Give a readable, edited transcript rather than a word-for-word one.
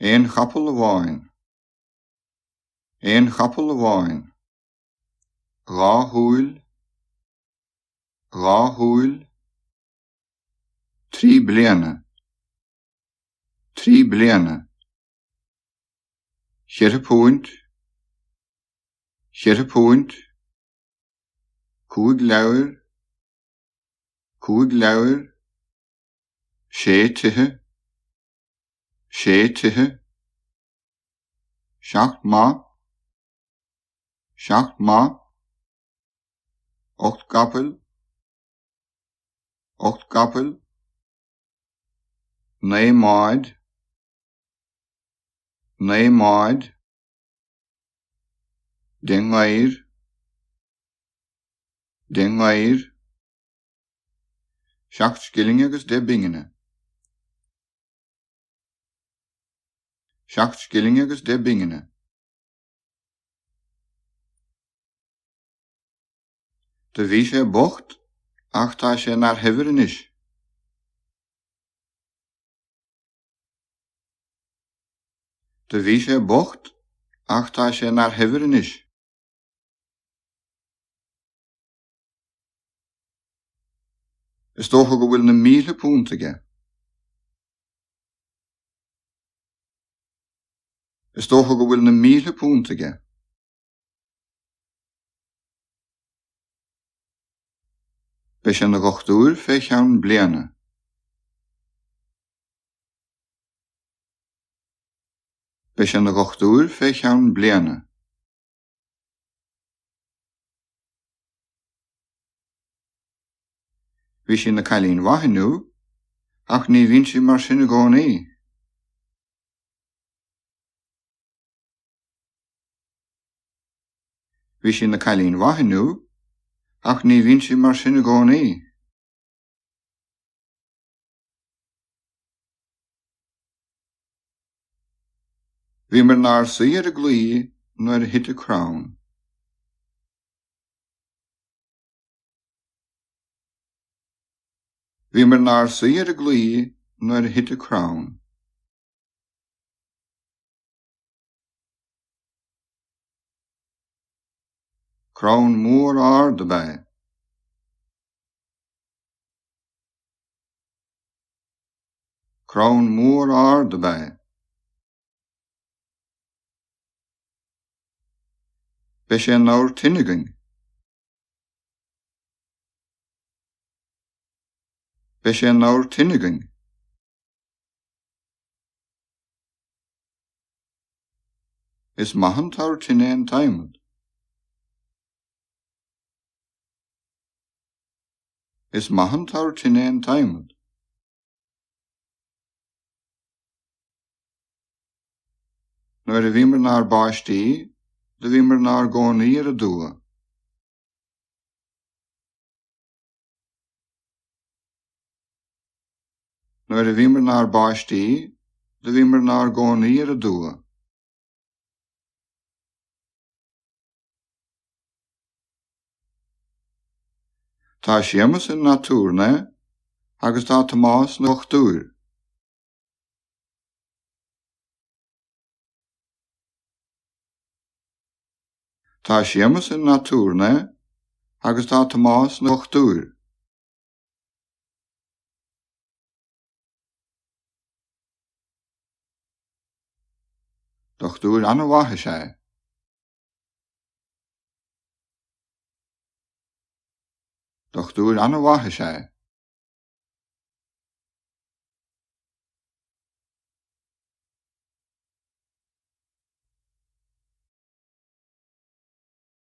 Éon chapall amháin. Éon chapall amháin. Dhá shúil. Dhá shúil. Trí bliana. Trí bliana. Cheithre puint. Cheithre puint. Cúig leabhair. Cúig leabhair. Tithe. Tithe. Seacht mhaith. Ocht gcapaill. Ocht gcapaill. Naoi mbáid. Naoi mbáid. Denghair. Seacht scillinge agus bpingine. Seacht scillinge agus bpingine. De bhí sé bocht ach tá sé nar shaibhir inis. De bhí sé bocht ach tá sé nar shaibhir inis. Is dócha go bhfuil na mílte punt aige. Is dócha go bhfuil na mílte punt aige. Be sé na gochtúir fécheann bliana. Be sé na gochtúir fécheann bliana. Bhí sin na cailín mhaith ach ní bhíonn sí mar sin gcónaí. Bhí sin na cailín mhaith ach ní bhíonn sí mar sin gcónaí. Bhí mar nár saí ar a gluí nuair a hite crán. Bhí mar nár saí ar a gluí nuair a hite crán. Crán mór ard de bheith. Crán mór ard de bheith. Be sé náir tinniuing. Be sé náir tinniuing. Is maithan táir tine an taimid. Is maithan táir tine an taimid. Nuair a bhí mar nár báistí, de bhí mar nár gcónaí ar a dua. Nuair a bhí mar nár báistí, de bhí mar nár gcónaí ar a dua. Tá séamas in natúrne agus tá tomás na gochtúir. Tá séamas in natúrne agus tá tomás na gochtúir. Dochtúir anna mhaith sé. Dochtúir anna mhaith sé.